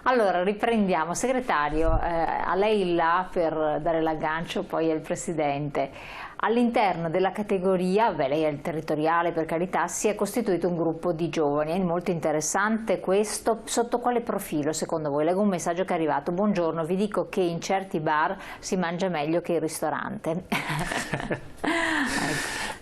Allora, riprendiamo. Segretario, a lei il là per dare l'aggancio poi al Presidente. All'interno della categoria, lei è il territoriale per carità, si è costituito un gruppo di giovani. È molto interessante questo. Sotto quale profilo secondo voi? Leggo un messaggio che è arrivato. Buongiorno, vi dico che in certi bar si mangia meglio che in ristorante.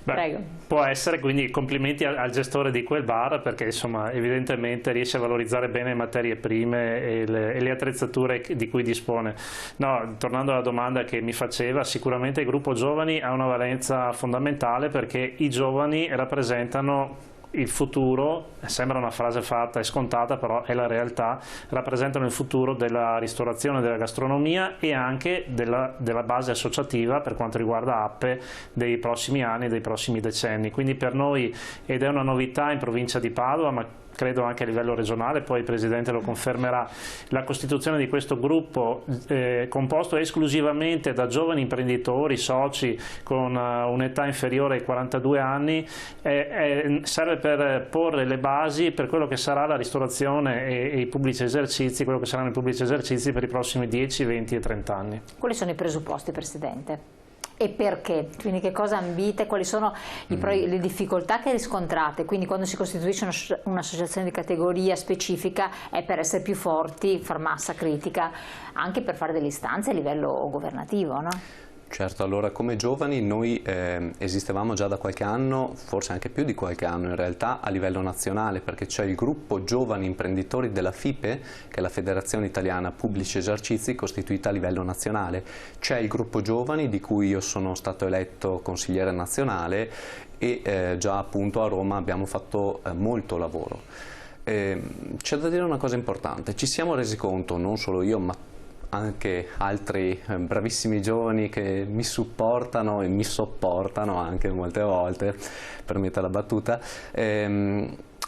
Beh, prego. può essere, quindi complimenti al gestore di quel bar, perché insomma evidentemente riesce a valorizzare bene le materie prime e le attrezzature di cui dispone. No, tornando alla domanda che mi faceva, sicuramente il gruppo giovani ha una valenza fondamentale, perché i giovani rappresentano il futuro. Sembra una frase fatta e scontata, però è la realtà. Rappresentano il futuro della ristorazione, della gastronomia e anche della base associativa per quanto riguarda Appe dei prossimi anni, dei prossimi decenni. Quindi per noi, ed è una novità in provincia di Padova, ma credo anche a livello regionale, poi il Presidente lo confermerà, la costituzione di questo gruppo composto esclusivamente da giovani imprenditori, soci con un'età inferiore ai 42 anni, serve per porre le basi per quello che sarà la ristorazione e i pubblici esercizi, quello che saranno i pubblici esercizi per i prossimi 10, 20 e 30 anni. Quali sono i presupposti, Presidente? E perché? Quindi che cosa ambite? Quali sono le difficoltà che riscontrate? Quindi quando si costituisce un'associazione di categoria specifica è per essere più forti, far massa critica, anche per fare delle istanze a livello governativo, no? Certo, allora come giovani noi esistevamo già da qualche anno, forse anche più di qualche anno in realtà, a livello nazionale, perché c'è il gruppo Giovani Imprenditori della FIPE, che è la Federazione Italiana Pubblici Esercizi, costituita a livello nazionale. C'è il gruppo Giovani, di cui io sono stato eletto consigliere nazionale, e già appunto a Roma abbiamo fatto molto lavoro. C'è da dire una cosa importante: ci siamo resi conto, non solo io, ma anche altri bravissimi giovani che mi supportano e mi sopportano anche molte volte, permetta la battuta,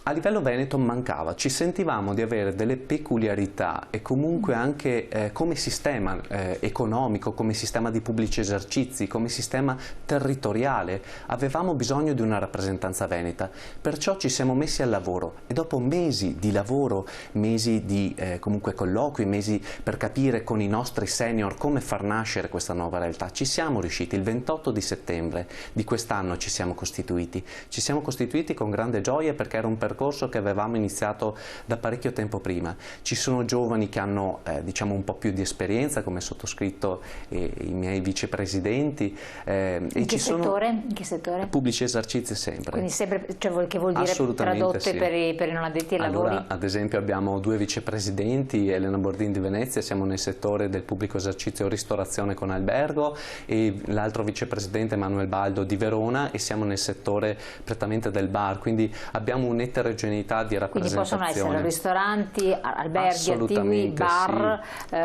a livello veneto mancava, ci sentivamo di avere delle peculiarità e comunque anche come sistema economico, come sistema di pubblici esercizi, come sistema territoriale, avevamo bisogno di una rappresentanza veneta, perciò ci siamo messi al lavoro e dopo mesi di lavoro, mesi di comunque colloqui, mesi per capire con i nostri senior come far nascere questa nuova realtà, ci siamo riusciti. Il 28 di settembre di quest'anno ci siamo costituiti con grande gioia, perché era un percorso che avevamo iniziato da parecchio tempo prima. Ci sono giovani che hanno diciamo un po' più di esperienza, come sottoscritto e i miei vicepresidenti. In che settore? Pubblici esercizi sempre. Quindi sempre, cioè, che vuol dire tradotte sì. per i non addetti ai lavori? Ad esempio abbiamo due vicepresidenti, Elena Bordin di Venezia, siamo nel settore del pubblico esercizio ristorazione con albergo, e l'altro vicepresidente Manuel Baldo di Verona, e siamo nel settore prettamente del bar, quindi abbiamo un'eterogeneità di rappresentazione. Quindi possono essere ristoranti, alberghi attivi, bar,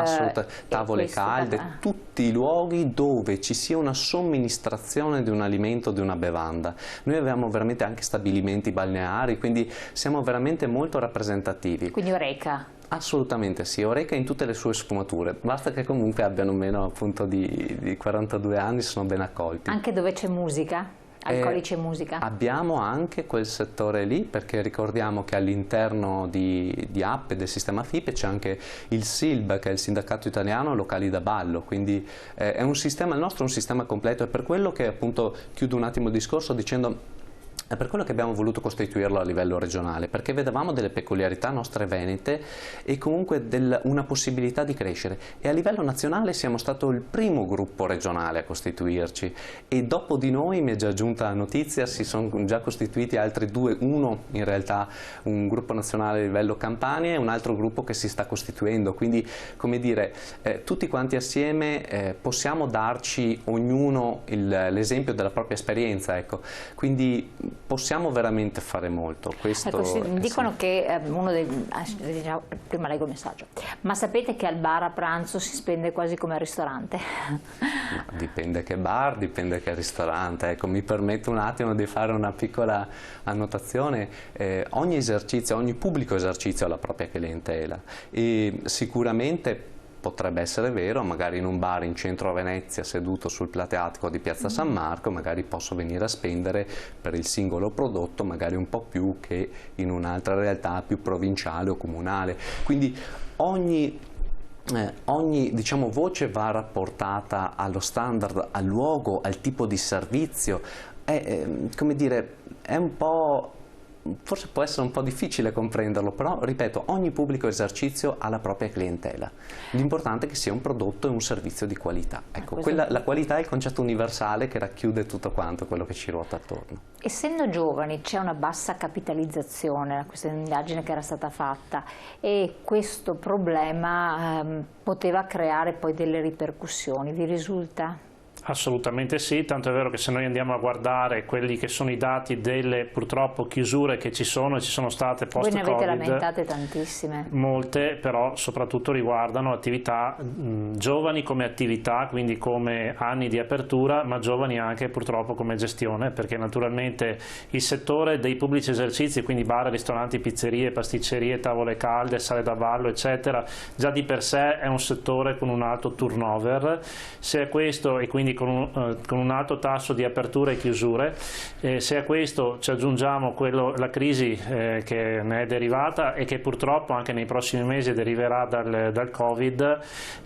sì. Tavole calde, tutti i luoghi dove ci sia una somministrazione di un alimento, di una bevanda. Noi abbiamo veramente anche stabilimenti balneari, quindi siamo veramente molto rappresentativi. Quindi Oreca? Assolutamente sì, Oreca in tutte le sue sfumature, basta che comunque abbiano meno appunto di 42 anni, sono ben accolti. Anche dove c'è musica? Alcolici e musica? Abbiamo anche quel settore lì, perché ricordiamo che all'interno di Appe del sistema FIPE c'è anche il SILB, che è il Sindacato Italiano Locali da Ballo, quindi è un sistema, il nostro è un sistema completo, e per quello che appunto chiudo un attimo il discorso dicendo: è per quello che abbiamo voluto costituirlo a livello regionale, perché vedevamo delle peculiarità nostre venete e comunque una possibilità di crescere, e a livello nazionale siamo stato il primo gruppo regionale a costituirci, e dopo di noi, mi è già giunta la notizia, si sono già costituiti altri due, uno in realtà un gruppo nazionale a livello Campania e un altro gruppo che si sta costituendo, quindi come dire, tutti quanti assieme possiamo darci ognuno l'esempio della propria esperienza, ecco. Quindi possiamo veramente fare molto. Questo dicono che uno dei... diciamo, prima leggo il messaggio. Ma sapete che al bar a pranzo si spende quasi come al ristorante? No, dipende che bar, dipende che ristorante. Ecco, mi permetto un attimo di fare una piccola annotazione. Ogni esercizio, ogni pubblico esercizio ha la propria clientela, e sicuramente potrebbe essere vero, magari in un bar in centro a Venezia seduto sul plateatico di Piazza San Marco magari posso venire a spendere per il singolo prodotto magari un po' più che in un'altra realtà più provinciale o comunale. Quindi ogni diciamo, voce va rapportata allo standard, al luogo, al tipo di servizio. Come dire, è un po', forse può essere un po' difficile comprenderlo, però ripeto, ogni pubblico esercizio ha la propria clientela. L'importante è che sia un prodotto e un servizio di qualità. Ecco, la qualità è il concetto universale che racchiude tutto quanto quello che ci ruota attorno. Essendo giovani c'è una bassa capitalizzazione, questa è un'indagine che era stata fatta, e questo problema poteva creare poi delle ripercussioni, vi risulta? Assolutamente sì, tanto è vero che se noi andiamo a guardare quelli che sono i dati delle purtroppo chiusure che ci sono state post-Covid. Voi ne avete lamentate tantissime. Molte, però soprattutto riguardano attività giovani come attività, quindi come anni di apertura, ma giovani anche purtroppo come gestione, perché naturalmente il settore dei pubblici esercizi, quindi bar, ristoranti, pizzerie, pasticcerie, tavole calde, sale da ballo, eccetera, già di per sé è un settore con un alto turnover. Se è questo, e quindi con un alto tasso di aperture e chiusure, se a questo ci aggiungiamo la crisi che ne è derivata e che purtroppo anche nei prossimi mesi deriverà dal Covid,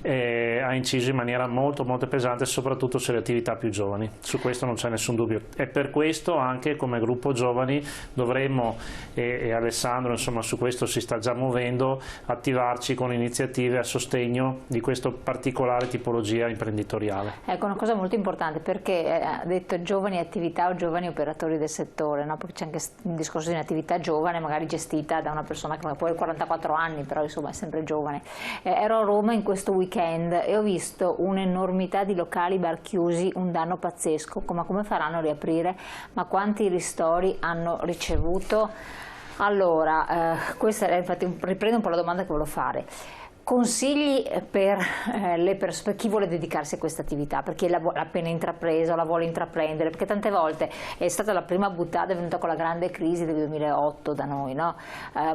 ha inciso in maniera molto pesante soprattutto sulle attività più giovani. Su questo non c'è nessun dubbio, e per questo anche come gruppo giovani dovremmo, e Alessandro insomma su questo si sta già muovendo, attivarci con iniziative a sostegno di questa particolare tipologia imprenditoriale. Ecco, una cosa molto importante, perché ha detto giovani attività o giovani operatori del settore, no? Perché c'è anche un discorso di un'attività giovane magari gestita da una persona che poi ha 44 anni, però insomma è sempre giovane. Ero a Roma in questo weekend e ho visto un'enormità di locali, bar chiusi, un danno pazzesco. Ma come faranno a riaprire? Ma quanti ristori hanno ricevuto? Allora, questa è, infatti riprendo un po' la domanda che volevo fare. Consigli per chi vuole dedicarsi a questa attività, per chi l'ha appena intrapresa o la vuole intraprendere, perché tante volte è stata la prima buttata, è venuta con la grande crisi del 2008 da noi, no?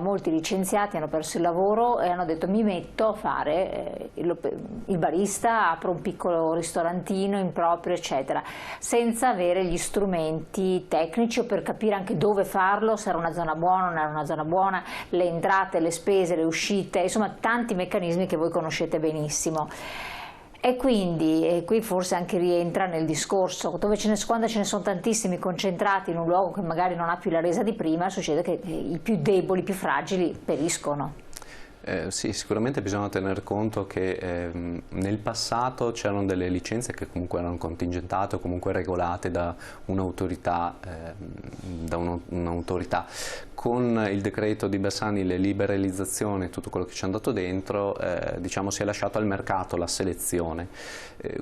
Molti licenziati hanno perso il lavoro e hanno detto mi metto a fare il barista, apro un piccolo ristorantino in proprio eccetera, senza avere gli strumenti tecnici o per capire anche dove farlo, se era una zona buona, non era una zona buona, le entrate, le spese, le uscite, insomma tanti meccanismi che voi conoscete benissimo. E quindi qui forse anche rientra nel discorso, quando ce ne sono tantissimi concentrati in un luogo che magari non ha più la resa di prima, succede che i più deboli, i più fragili periscono. Sì, sicuramente bisogna tener conto che nel passato c'erano delle licenze che comunque erano contingentate o comunque regolate da un'autorità. Con il decreto di Bersani, le liberalizzazioni, tutto quello che ci è andato dentro, diciamo si è lasciato al mercato la selezione.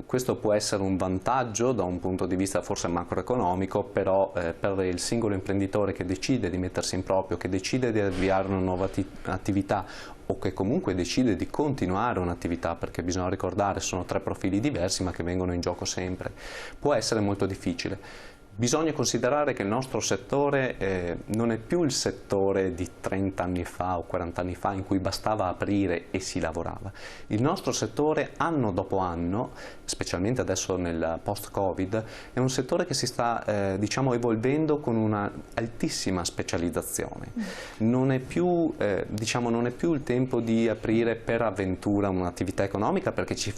Questo può essere un vantaggio da un punto di vista forse macroeconomico, però per il singolo imprenditore che decide di mettersi in proprio, che decide di avviare una nuova attività o che comunque decide di continuare un'attività, perché bisogna ricordare sono 3 profili diversi ma che vengono in gioco sempre, può essere molto difficile. Bisogna considerare che il nostro settore non è più il settore di 30 anni fa o 40 anni fa in cui bastava aprire e si lavorava. Il nostro settore anno dopo anno, specialmente adesso nel post-Covid, è un settore che si sta diciamo evolvendo con una altissima specializzazione. Non è più il tempo di aprire per avventura un'attività economica, perché ci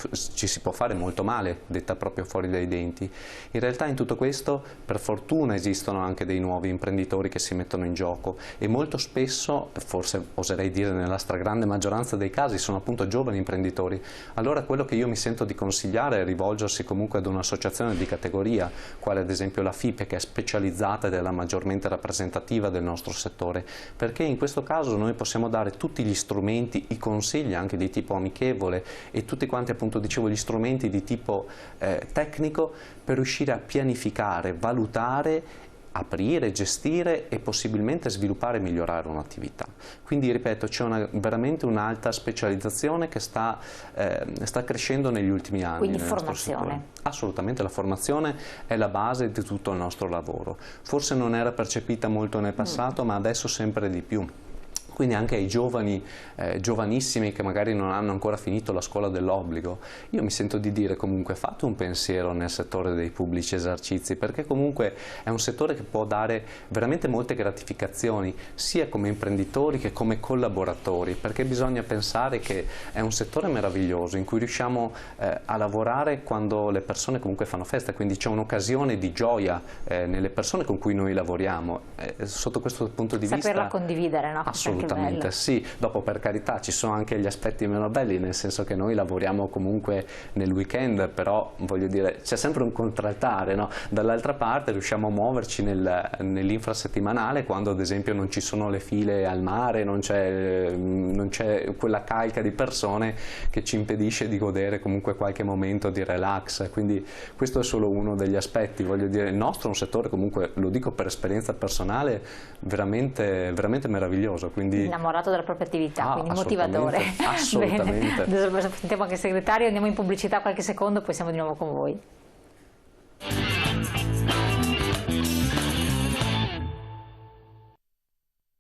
si può fare molto male, detta proprio fuori dai denti. In realtà in tutto questo per fortuna esistono anche dei nuovi imprenditori che si mettono in gioco e molto spesso, forse oserei dire nella stragrande maggioranza dei casi, sono appunto giovani imprenditori. Allora quello che io mi sento di consigliare è rivolgersi comunque ad un'associazione di categoria, quale ad esempio la FIPE, che è specializzata ed è la maggiormente rappresentativa del nostro settore, perché in questo caso noi possiamo dare tutti gli strumenti, i consigli anche di tipo amichevole e tutti quanti appunto dicevo gli strumenti di tipo tecnico per riuscire a pianificare, valutare, aprire, gestire e possibilmente sviluppare e migliorare un'attività. Quindi ripeto, c'è veramente un'alta specializzazione che sta crescendo negli ultimi anni. Quindi formazione. Assolutamente, la formazione è la base di tutto il nostro lavoro. Forse non era percepita molto nel passato, ma adesso sempre di più. quindi anche ai giovani, giovanissimi che magari non hanno ancora finito la scuola dell'obbligo, io mi sento di dire comunque fate un pensiero nel settore dei pubblici esercizi, perché comunque è un settore che può dare veramente molte gratificazioni, sia come imprenditori che come collaboratori, perché bisogna pensare che è un settore meraviglioso in cui riusciamo a lavorare quando le persone comunque fanno festa, quindi c'è un'occasione di gioia nelle persone con cui noi lavoriamo. Sotto questo punto di vista... Saperla condividere, no? Assolutamente sì, dopo per carità ci sono anche gli aspetti meno belli, nel senso che noi lavoriamo comunque nel weekend, però voglio dire c'è sempre un contraltare, no? Dall'altra parte riusciamo a muoverci nell'infrasettimanale quando ad esempio non ci sono le file al mare, non c'è quella calca di persone che ci impedisce di godere comunque qualche momento di relax, quindi questo è solo uno degli aspetti. Voglio dire, il nostro è un settore comunque, lo dico per esperienza personale, veramente, veramente meraviglioso. Quindi... Innamorato della propria attività, quindi motivatore. Assolutamente. Bene. Adesso sentiamo anche il segretario, andiamo in pubblicità qualche secondo, poi siamo di nuovo con voi.